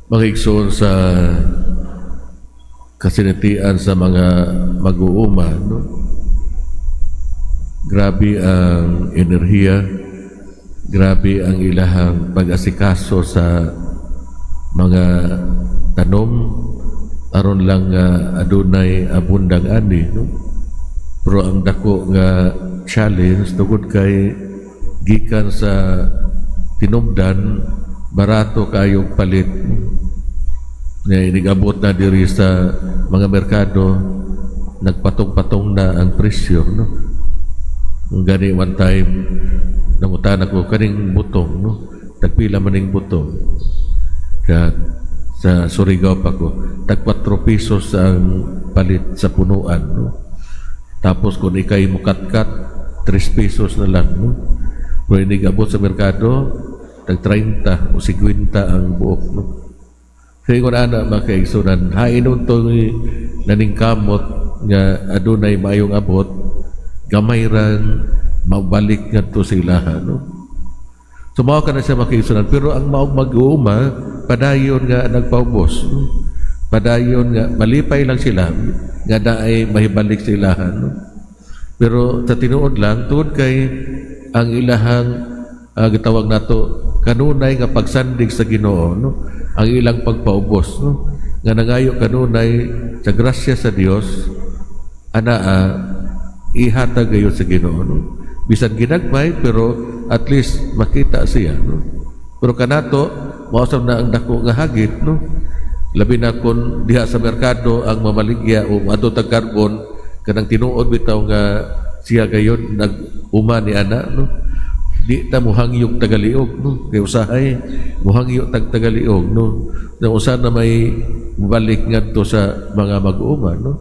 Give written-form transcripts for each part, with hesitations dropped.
Makigsoon sa kasinatian sa mga mag-uuma, no? Grabe ang enerhiya, grabe ang ilahang pag-asikaso sa mga tanom aron lang adunay abundang ani, no? Pero ang dako nga challenge tungod kay gikan sa tinubdan barato kayong palit nga inigabot na diri sa mga merkado, nagpatong-patong na ang presyo, no? Gani one time nangutan ako kaning butong, no? Tagpila maning butong sa Surigao pa ko, tag 4 pesos ang palit sa punuan, no? Tapos kung ikay mukatkat 3 pesos na lang, no? Kung inigabot sa merkado tag 30 o 50 ang buok, no? Kaya kung ana makaigsunan, hainon to naningkamot nga adunay mayong abot, gamay ran mabalik nga to sila, no? Sumawa ka na siya makaigsunan, pero ang maog mag-uuma padayon nga nagpaubos, no? Padayon nga malipay lang sila nga daay mahibalik sila, no? Pero sa tinuod lang tuod kay ang ilahang gitawag nato kanunay nga pagsandig sa Ginoo, no? Ang ilang pagpaubos, no? Nga nangayo kanunay sa grasya sa Dios ihatag gayon sa Ginoo, no? Bisan ginagmay pero at least makita siya, no? Pero kanato mausab na ang dako nga hagit, no? Labi na kung diha sa merkado ang mamaligya o adto tag karbon kanang tinuod bitaw nga siya gayon nag-uma ni ana, no? Di ta muhangyog tagaliog, no? Kay usahay muhangyog tagaliog, no? Na usa na may balik ngadto sa mga mag-uuma, no?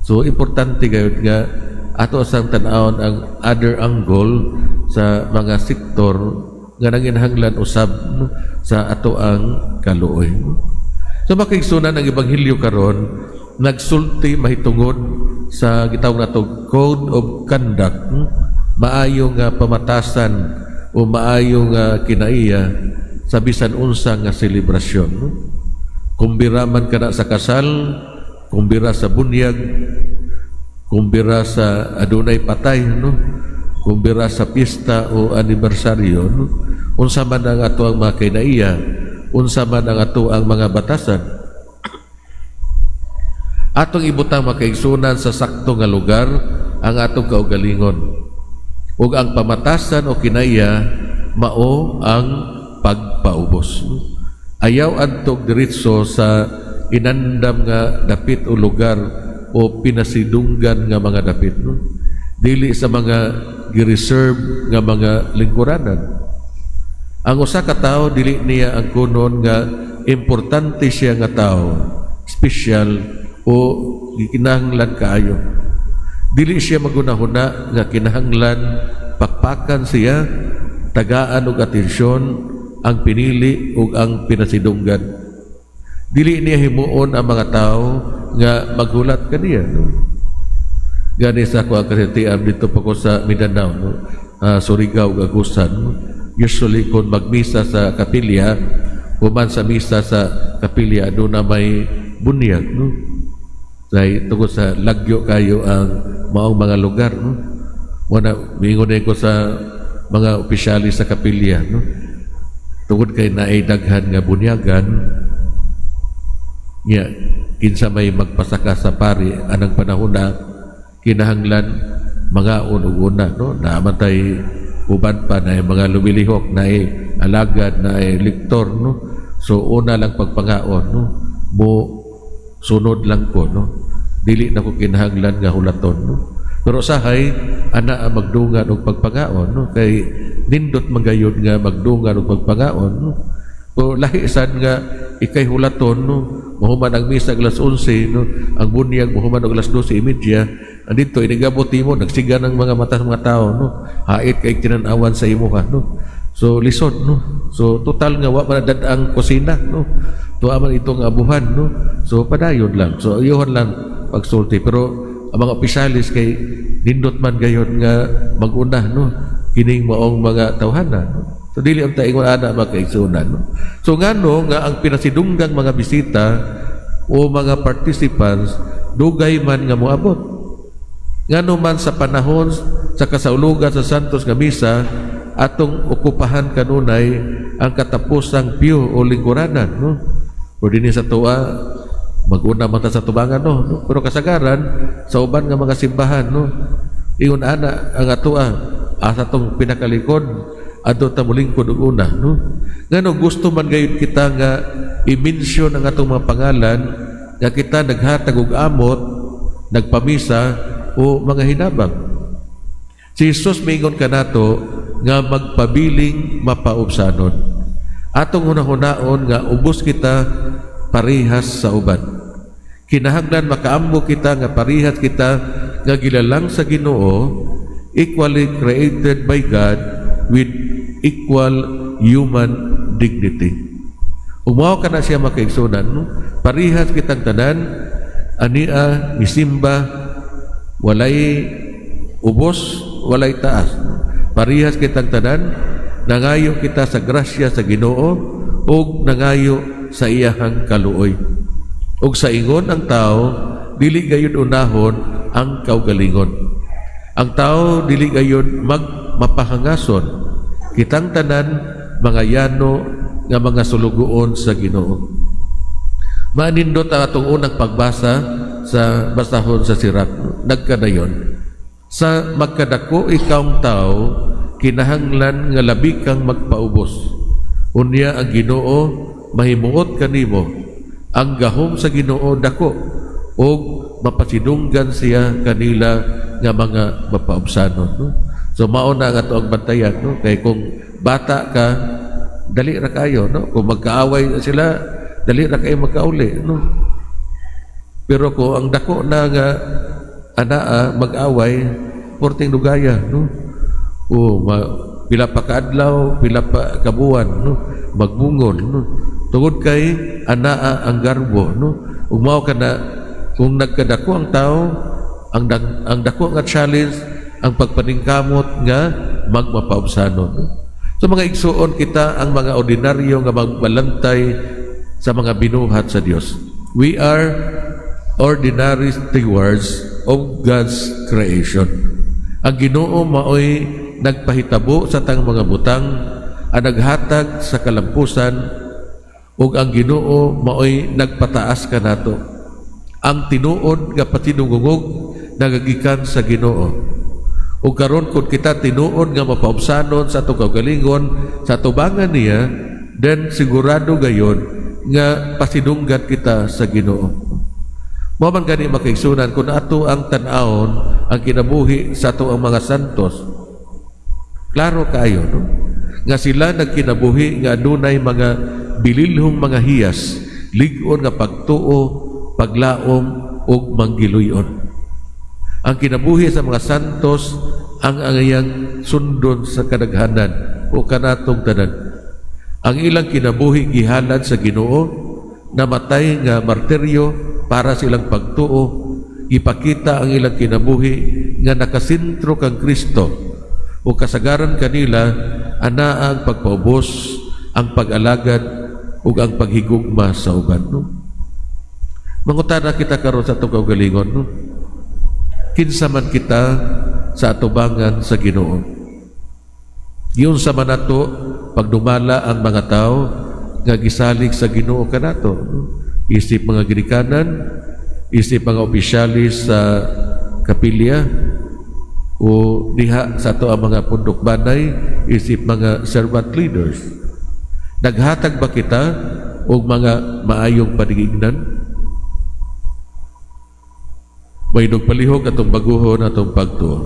So importante gayud nga ato sang tan-awon ang other angle sa mga sektor nga nanginhanglan usab, no? Sa ato ang kaluoy, no? So makigsunan ang ebanghelyo karon nagsulti mahitungod sa gitawag nato code of conduct, no? Maayong pamatasan o maayong kinaiya sa bisan unsa nga selebrasyon, no? Kumbira man kana sa kasal, kumbira sa bunyag, kumbira sa adunay patay, no? Kumbira sa pista o anibersaryo, no? Unsa man ang ato ang mga kinaiya, unsa man ang ato ang mga batasan, atong ibutang makaigsunan sa sakto nga lugar ang atong kaugalingon. Ug ang pamatasan o kinaya mao ang pagpaubos. Ayaw adtog diretso sa inandam nga dapit o lugar o pinasidunggan nga mga dapit, no? Dili sa mga gi-reserve nga mga lingkuranan. Ang usa ka tawo dili niya ang kunon nga importante siya nga tawo, special o gikinahanglan kaayo. Dili siya magunahuna nga kinahanglan pakpakan siya, tagaan og atensyon ang pinili ug ang pinasidunggan. Dili niya himuon ang mga tawo nga magulat kaniya, no? Gani sa ako ang kasitian dito pa ko sa Mindanao, no? Surigao, Agusan, no? Usually kung magmisa sa kapilya human sa misa sa kapilya doon na may bunyag, no? Dahil tungkol sa lagyo kayo ang maong mga lugar, no? Muna, mingon ko sa mga opisyali sa kapilya, no? Tungkol kay naidaghan nga bunyagan, nga, kinsa may magpasaka sa pari, anang panahon na kinahanglan mga unuguna, no? Naamantay uban pa na mga lumilihok, na alagad, na liktor, no? So, una lang pagpangaon, no? Mo sunod lang ko, no? Dili na ko kinahanglan nga hulaton, no? Pero sahay ana ang magdungan og pagpangaon, no? Kay nindot magayod nga magdungan og pagpangaon, no? O lahi sad nga ikay hulaton, no? Mahuman ang misa alas 11, no? Ang bunyag mahuman og alas 12:30. Andito inigabot mo nagsiga ng mga mata sa mga tao, no? Hait kay tinan-awan sa imuha, no? So lisod, no? So total nga wa man ang kusina, no? Tuwa man itong abuhan, no? So padayon lang. So iyon lang pagsulti. Pero ang mga opisyalis kay nindot man gayon nga mag-una, no? Kining maong mga tawhana, no? So dili ang taingon ana mga kaigsunan. No? So ngano nga ang pinasidunggang mga bisita o mga participants dugay man nga moabot. Ngano man sa panahon sa kasaulugan sa Santos nga misa atong okupahan kanunay ang katapusang piyo o lingkuranan, no? O dinhi sa tuwa mag-una man ta sa tubangan, no? Pero kasagaran sa uban nga mga simbahan, no? Ingon ana ang atua asa tong pinakalikod adto ta molingkod og una, no? Ngano gusto man gayud kita nga i-mention ang atong mga pangalan nga kita naghatag og amot, nagpamisa o mga hinabang. Si Jesus mingon kanato nga magpabiling mapaubsanon. Atong hunahunahon nga ubos kita parihas sa uban. Kinahanglan makaambo kita nga parihas kita nga gilalang sa Ginoo, equally created by God with equal human dignity. Umaw ka na siya makaigsunan, no? Parihas kitang tanan, ania, misimba, walay ubos, walay taas. Parihas kitang tanan, nangayo kita sa grasya sa Ginoo, o nangayo sa iyahang kaluoy. O sa ingon ang tao, dili gayud unahon ang kaugalingon. Ang tao dili gayud mapahangason. Kitang tanan mga yano nga mga sulugoon sa Ginoo. Manindot ang atong unang pagbasa sa basahon sa sirat. Nagkadayon. Sa magkadako ikawng tao, kinahanglan nga labi kang magpaubos. Unya ang Ginoo mahimuot kanimo. Ang gahom sa Ginoo dako o mapasidunggan siya kanila nga mga mapaubsanon, no? So mauna nga ito ang bantayan, no? Kaya kung bata ka, dali ra kayo, no? Kung magkaaway sila, dali ra kayo magkauli, no? Pero kung ang dako na nga anaa mag-away, porting dugaya, no? O pila pa kaadlaw, pila pa kabuwan, no? Magbungol, no? Tungod kay anaa ang garbo, no? Umaw ka na kung nagkadako ang tao, ang dako nga challenge ang pagpaningkamot nga magmapaubsanon. So mga igsuon kita ang mga ordinaryo nga magbalantay sa mga binuhat sa Dios. We are ordinary stewards of God's creation. Ang Ginoo maoy nagpahitabo sa tang mga butang, ang naghatag sa kalampusan, ug ang Ginoo maoy nagpataas kanato. Ang tinuod nga patinungungog nagagikan sa Ginoo. Ug karon kun kita tinuod nga mapaubsanon sa atong kaugalingon sa tubangan niya, then sigurado gayon nga pasidunggan kita sa Ginoo. Mao man gani makaigsunan kun ato ang tan-awon ang kinabuhi sa ato ang mga santos. Klaro kaayo, no? Nga sila nagkinabuhi nga adunay mga bililhong mga hiyas, lig-on nga pagtuo, paglaom ug manggiluyon. Ang kinabuhi sa mga santos ang angayang sundon sa kadaghanan o kanatong tanan. Ang ilang kinabuhi gihalad sa Ginoo, namatay nga martiryo para silang pagtuo, ipakita ang ilang kinabuhi nga nakasintro kang Kristo o kasagaran kanila anaa ang pagpaubos, ang pag-alagad ug ang paghigugma sa uban, no? Mangutana kita karon sa atong kaugalingon, no? Kinsa man kita sa atubangan sa Ginoo. Yun sa manato pagdumala ang mga tao nga gisalig sa Ginoo kanato, no? Isip mga ginikanan, isip mga opisyalis sa kapilya, o diha sa ato ang mga pundok banay, isip mga servant leaders. Naghatag ba kita og mga maayong paningignan? May nagpalihog atong baguhon atong pagtuo.